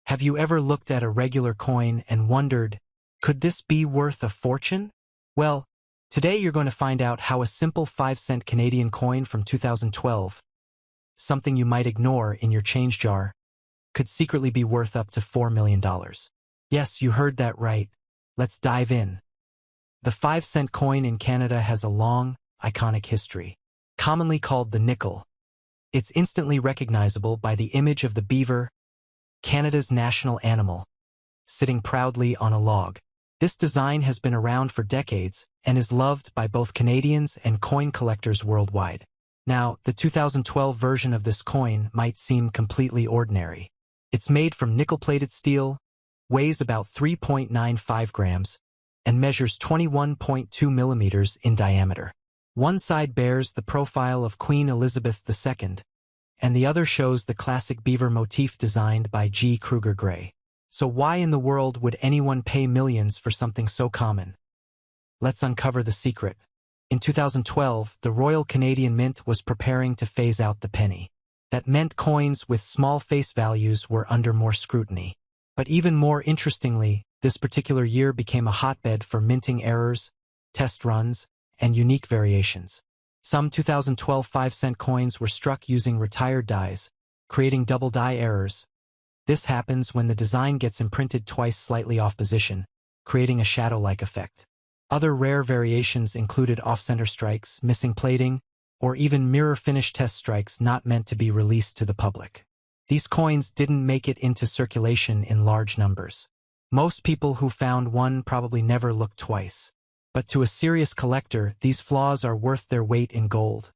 Have you ever looked at a regular coin and wondered, could this be worth a fortune? Well, today you're going to find out how a simple 5-cent Canadian coin from 2012, something you might ignore in your change jar, could secretly be worth up to $4 million. Yes, you heard that right. Let's dive in. The 5-cent coin in Canada has a long, iconic history. Commonly called the nickel, it's instantly recognizable by the image of the beaver, Canada's national animal, sitting proudly on a log. This design has been around for decades and is loved by both Canadians and coin collectors worldwide. Now, the 2012 version of this coin might seem completely ordinary. It's made from nickel-plated steel, weighs about 3.95 grams, and measures 21.2 millimeters in diameter. One side bears the profile of Queen Elizabeth II, and the other shows the classic beaver motif designed by G. Kruger Gray. So why in the world would anyone pay millions for something so common? Let's uncover the secret. In 2012, the Royal Canadian Mint was preparing to phase out the penny. That meant coins with small face values were under more scrutiny. But even more interestingly, this particular year became a hotbed for minting errors, test runs, and unique variations. Some 2012 5-cent coins were struck using retired dies, creating double die errors. This happens when the design gets imprinted twice slightly off position, creating a shadow-like effect. Other rare variations included off-center strikes, missing plating, or even mirror finish test strikes not meant to be released to the public. These coins didn't make it into circulation in large numbers. Most people who found one probably never looked twice. But to a serious collector, these flaws are worth their weight in gold.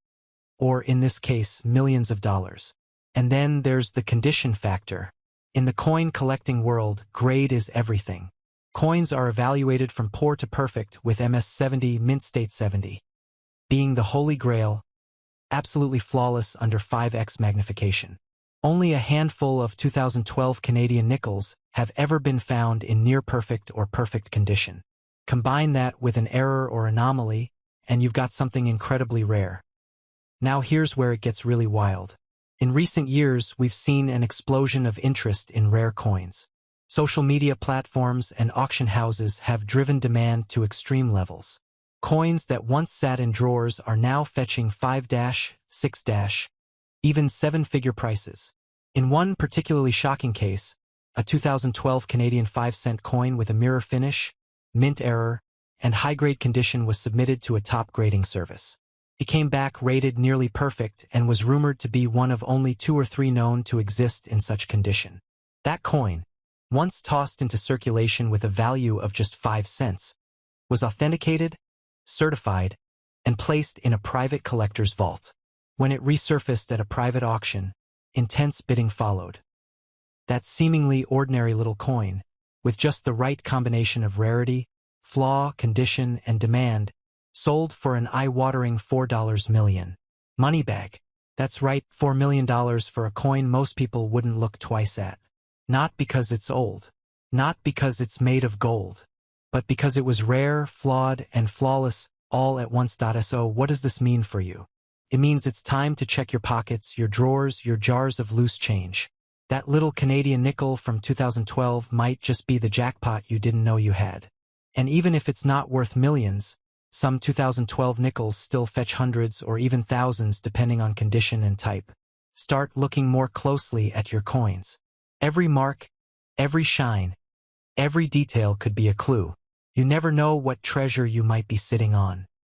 Or, in this case, millions of dollars. And then there's the condition factor. In the coin collecting world, grade is everything. Coins are evaluated from poor to perfect, with MS70 mint state 70 being the holy grail, absolutely flawless under 5x magnification. Only a handful of 2012 Canadian nickels have ever been found in near-perfect or perfect condition. Combine that with an error or anomaly, and you've got something incredibly rare. Now here's where it gets really wild. In recent years, we've seen an explosion of interest in rare coins. Social media platforms and auction houses have driven demand to extreme levels. Coins that once sat in drawers are now fetching 5-, 6-, even 7-figure prices. In one particularly shocking case, a 2012 Canadian 5-cent coin with a mirror finish, mint error, and high-grade condition was submitted to a top grading service. It came back rated nearly perfect and was rumored to be one of only 2 or 3 known to exist in such condition. That coin, once tossed into circulation with a value of just 5 cents, was authenticated, certified, and placed in a private collector's vault. When it resurfaced at a private auction, intense bidding followed. That seemingly ordinary little coin, with just the right combination of rarity, flaw, condition, and demand, sold for an eye-watering $4 million. Money bag. That's right, $4 million for a coin most people wouldn't look twice at. Not because it's old, not because it's made of gold, but because it was rare, flawed, and flawless all at once. So what does this mean for you? It means it's time to check your pockets, your drawers, your jars of loose change. That little Canadian nickel from 2012 might just be the jackpot you didn't know you had. And even if it's not worth millions, some 2012 nickels still fetch hundreds or even thousands depending on condition and type. Start looking more closely at your coins. Every mark, every shine, every detail could be a clue. You never know what treasure you might be sitting on.